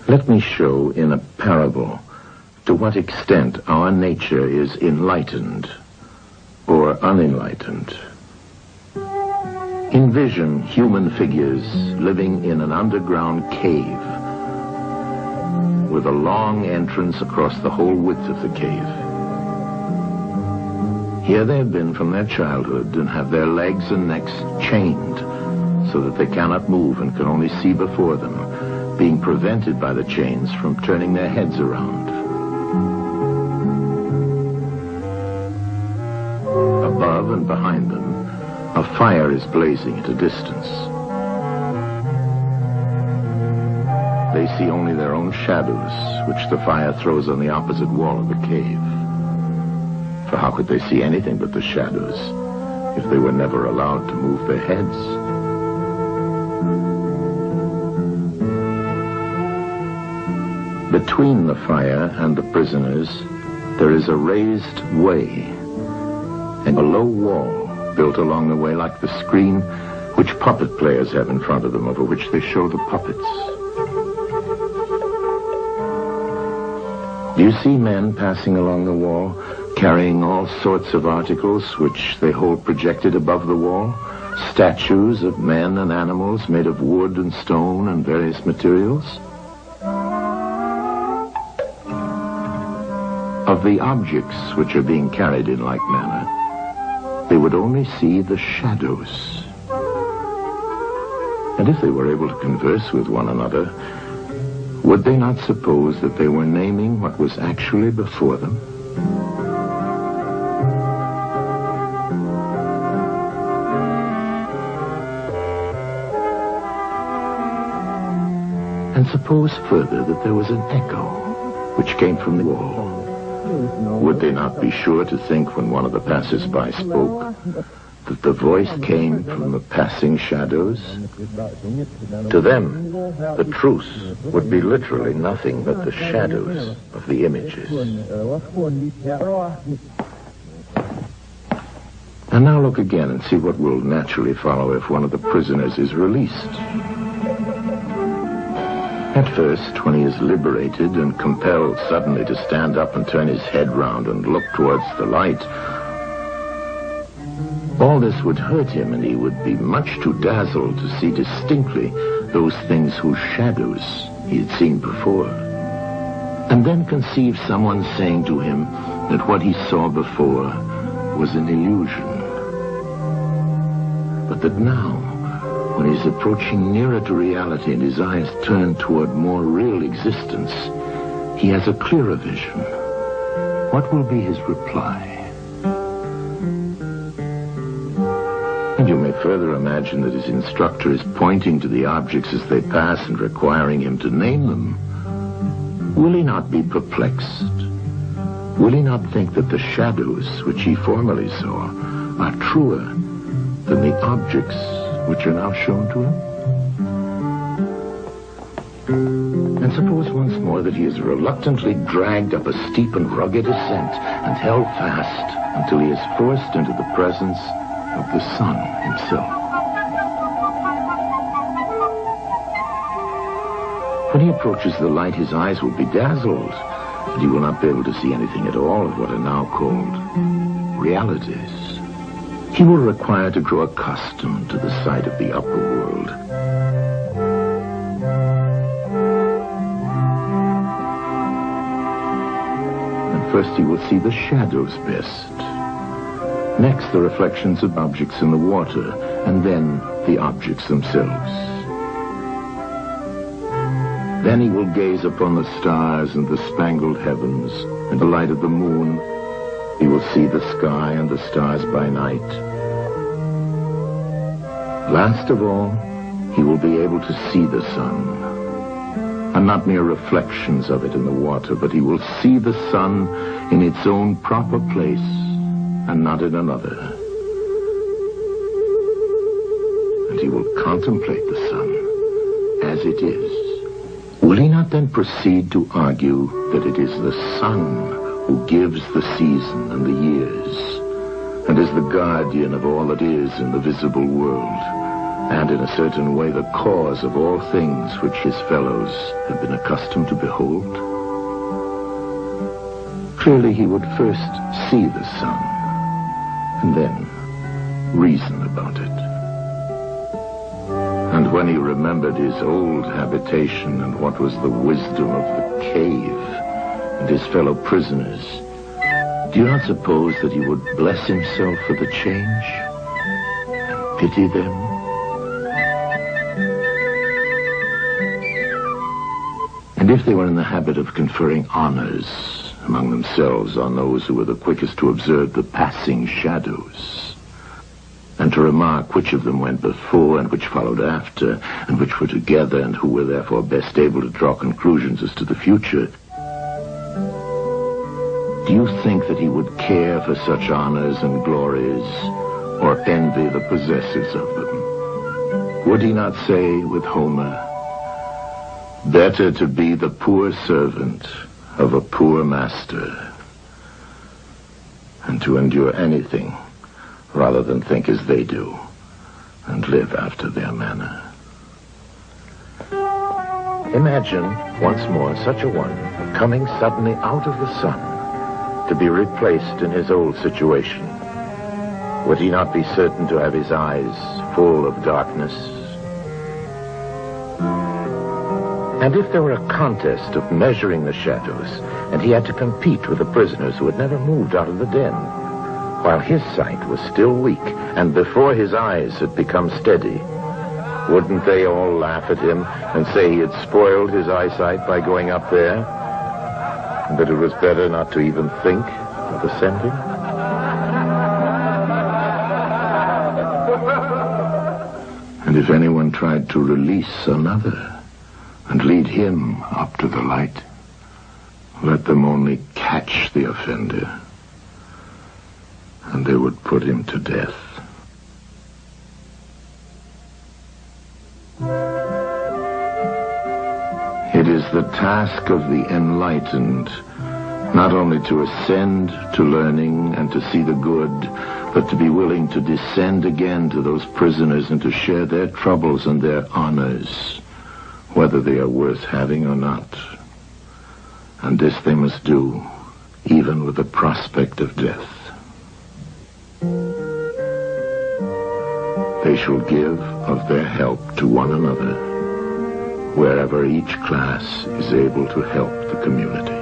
Let me show in a parable to what extent our nature is enlightened or unenlightened. Envision human figures living in an underground cave with a long entrance across the whole width of the cave. Here they have been from their childhood and have their legs and necks chained so that they cannot move and can only see before them, being prevented by the chains from turning their heads around. Above and behind them, a fire is blazing at a distance. They see only their own shadows, which the fire throws on the opposite wall of the cave. For how could they see anything but the shadows if they were never allowed to move their heads? Between the fire and the prisoners, there is a raised way and a low wall built along the way like the screen which puppet players have in front of them, over which they show the puppets. Do you see men passing along the wall, carrying all sorts of articles which they hold projected above the wall? Statues of men and animals made of wood and stone and various materials? Of the objects which are being carried in like manner, they would only see the shadows. And if they were able to converse with one another, would they not suppose that they were naming what was actually before them? And suppose further that there was an echo which came from the wall. Would they not be sure to think when one of the passers-by spoke that the voice came from the passing shadows? To them, the truth would be literally nothing but the shadows of the images. And now look again and see what will naturally follow if one of the prisoners is released. At first, when he is liberated and compelled suddenly to stand up and turn his head round and look towards the light, all this would hurt him, and he would be much too dazzled to see distinctly those things whose shadows he had seen before. And then conceive someone saying to him that what he saw before was an illusion, but that now, when he's approaching nearer to reality and his eyes turn toward more real existence, he has a clearer vision. What will be his reply? And you may further imagine that his instructor is pointing to the objects as they pass and requiring him to name them. Will he not be perplexed? Will he not think that the shadows which he formerly saw are truer than the objects which are now shown to him? And suppose once more that he is reluctantly dragged up a steep and rugged ascent and held fast until he is forced into the presence of the sun himself. When he approaches the light, his eyes will be dazzled, and he will not be able to see anything at all of what are now called realities. He will require to grow accustomed to the sight of the upper world. And first he will see the shadows best. Next, the reflections of objects in the water, and then the objects themselves. Then he will gaze upon the stars and the spangled heavens and the light of the moon. He will see the sky and the stars by night. Last of all, he will be able to see the sun, and not mere reflections of it in the water, but he will see the sun in its own proper place and not in another. And he will contemplate the sun as it is. Will he not then proceed to argue that it is the sun who gives the season and the years, and is the guardian of all that is in the visible world, and in a certain way the cause of all things which his fellows had been accustomed to behold. Clearly he would first see the sun, and then reason about it. And when he remembered his old habitation and what was the wisdom of the cave and his fellow prisoners, do you not suppose that he would bless himself for the change and pity them? And if they were in the habit of conferring honors among themselves on those who were the quickest to observe the passing shadows, and to remark which of them went before and which followed after, and which were together, and who were therefore best able to draw conclusions as to the future, do you think that he would care for such honors and glories, or envy the possessors of them? Would he not say with Homer, "Better to be the poor servant of a poor master, and to endure anything rather than think as they do and live after their manner"? Imagine once more such a one coming suddenly out of the sun to be replaced in his old situation. Would he not be certain to have his eyes full of darkness? And if there were a contest of measuring the shadows, and he had to compete with the prisoners who had never moved out of the den, while his sight was still weak, and before his eyes had become steady, wouldn't they all laugh at him and say he had spoiled his eyesight by going up there, and that it was better not to even think of ascending? And if anyone tried to release another and lead him up to the light, let them only catch the offender, and they would put him to death. It is the task of the enlightened not only to ascend to learning and to see the good, but to be willing to descend again to those prisoners and to share their troubles and their honors, whether they are worth having or not. And this they must do, even with the prospect of death. They shall give of their help to one another, wherever each class is able to help the community.